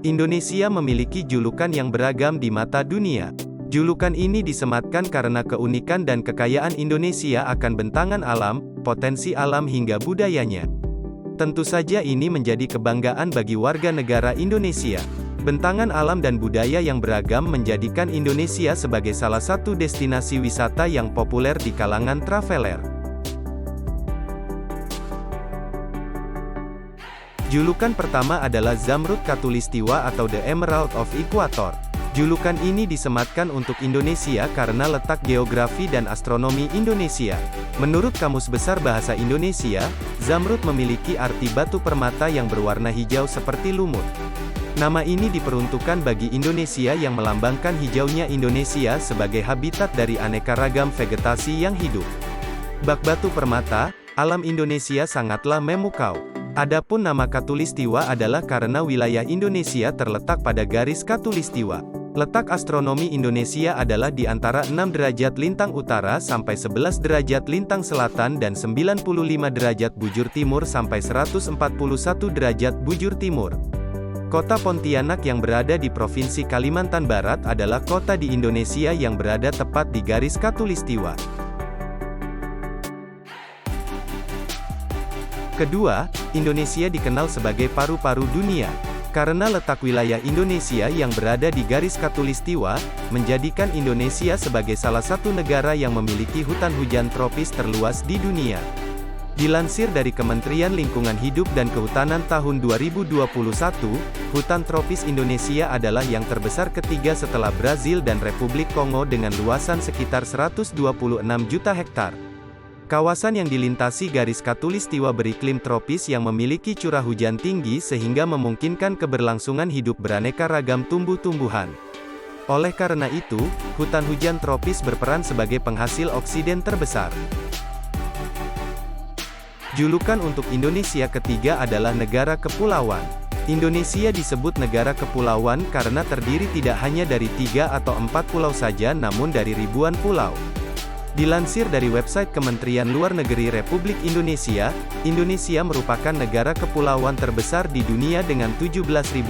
Indonesia memiliki julukan yang beragam di mata dunia. Julukan ini disematkan karena keunikan dan kekayaan Indonesia akan bentangan alam, potensi alam hingga budayanya. Tentu saja ini menjadi kebanggaan bagi warga negara Indonesia. Bentangan alam dan budaya yang beragam menjadikan Indonesia sebagai salah satu destinasi wisata yang populer di kalangan traveler. Julukan pertama adalah Zamrud Khatulistiwa atau The Emerald of Equator. Julukan ini disematkan untuk Indonesia karena letak geografi dan astronomi Indonesia. Menurut Kamus Besar Bahasa Indonesia, Zamrud memiliki arti batu permata yang berwarna hijau seperti lumut. Nama ini diperuntukkan bagi Indonesia yang melambangkan hijaunya Indonesia sebagai habitat dari aneka ragam vegetasi yang hidup. Bak batu permata, alam Indonesia sangatlah memukau. Adapun nama Khatulistiwa adalah karena wilayah Indonesia terletak pada garis Khatulistiwa. Letak astronomi Indonesia adalah di antara 6 derajat lintang utara sampai 11 derajat lintang selatan dan 95 derajat bujur timur sampai 141 derajat bujur timur. Kota Pontianak yang berada di Provinsi Kalimantan Barat adalah kota di Indonesia yang berada tepat di garis Khatulistiwa. Kedua, Indonesia dikenal sebagai paru-paru dunia. Karena letak wilayah Indonesia yang berada di garis Khatulistiwa, menjadikan Indonesia sebagai salah satu negara yang memiliki hutan hujan tropis terluas di dunia. Dilansir dari Kementerian Lingkungan Hidup dan Kehutanan tahun 2021, hutan tropis Indonesia adalah yang terbesar ketiga setelah Brazil dan Republik Kongo dengan luasan sekitar 126 juta hektar. Kawasan yang dilintasi garis Khatulistiwa beriklim tropis yang memiliki curah hujan tinggi sehingga memungkinkan keberlangsungan hidup beraneka ragam tumbuh-tumbuhan. Oleh karena itu, hutan hujan tropis berperan sebagai penghasil oksiden terbesar. Julukan untuk Indonesia ketiga adalah negara kepulauan. Indonesia disebut negara kepulauan karena terdiri tidak hanya dari 3 atau 4 pulau saja namun dari ribuan pulau. Dilansir dari website Kementerian Luar Negeri Republik Indonesia, Indonesia merupakan negara kepulauan terbesar di dunia dengan 17.508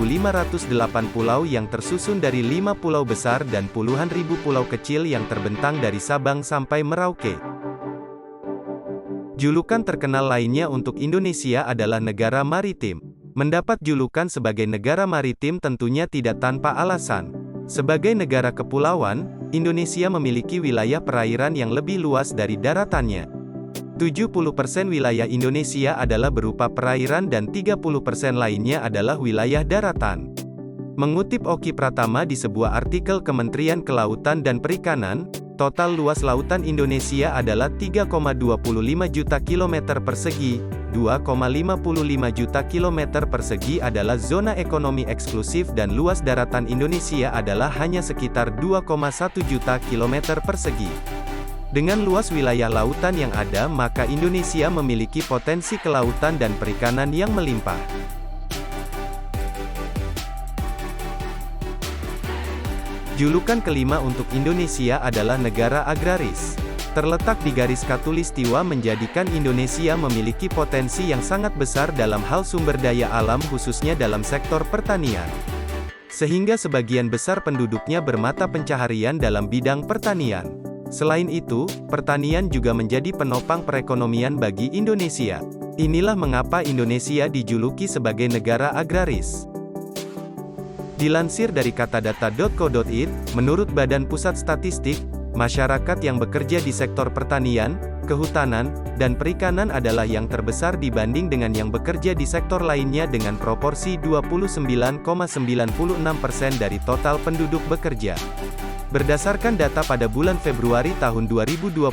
pulau yang tersusun dari 5 pulau besar dan puluhan ribu pulau kecil yang terbentang dari Sabang sampai Merauke. Julukan terkenal lainnya untuk Indonesia adalah negara maritim. Mendapat julukan sebagai negara maritim tentunya tidak tanpa alasan. Sebagai negara kepulauan, Indonesia memiliki wilayah perairan yang lebih luas dari daratannya. 70% wilayah Indonesia adalah berupa perairan dan 30% lainnya adalah wilayah daratan. Mengutip Oki Pratama di sebuah artikel Kementerian Kelautan dan Perikanan, total luas lautan Indonesia adalah 3,25 juta kilometer persegi, 2,55 juta kilometer persegi adalah zona ekonomi eksklusif dan luas daratan Indonesia adalah hanya sekitar 2,1 juta kilometer persegi. Dengan luas wilayah lautan yang ada maka Indonesia memiliki potensi kelautan dan perikanan yang melimpah. Julukan kelima untuk Indonesia adalah negara agraris. Terletak di garis Khatulistiwa menjadikan Indonesia memiliki potensi yang sangat besar dalam hal sumber daya alam khususnya dalam sektor pertanian. Sehingga sebagian besar penduduknya bermata pencaharian dalam bidang pertanian. Selain itu, pertanian juga menjadi penopang perekonomian bagi Indonesia. Inilah mengapa Indonesia dijuluki sebagai negara agraris. Dilansir dari katadata.co.id, menurut Badan Pusat Statistik, masyarakat yang bekerja di sektor pertanian, kehutanan, dan perikanan adalah yang terbesar dibanding dengan yang bekerja di sektor lainnya dengan proporsi 29,96% dari total penduduk bekerja. Berdasarkan data pada bulan Februari tahun 2022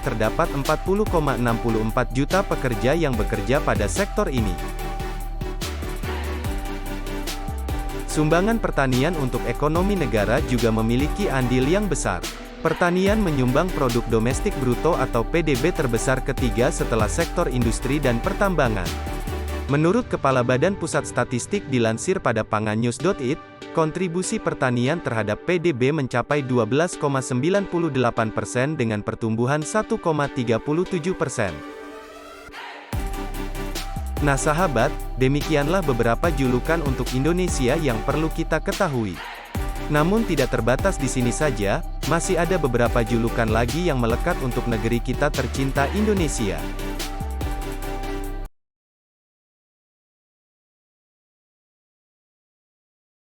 terdapat 40,64 juta pekerja yang bekerja pada sektor ini. Sumbangan pertanian untuk ekonomi negara juga memiliki andil yang besar. Pertanian menyumbang produk domestik bruto atau PDB terbesar ketiga setelah sektor industri dan pertambangan. Menurut Kepala Badan Pusat Statistik dilansir pada pangannews.id, kontribusi pertanian terhadap PDB mencapai 12,98% dengan pertumbuhan 1,37%. Nah sahabat, demikianlah beberapa julukan untuk Indonesia yang perlu kita ketahui. Namun tidak terbatas di sini saja, masih ada beberapa julukan lagi yang melekat untuk negeri kita tercinta Indonesia.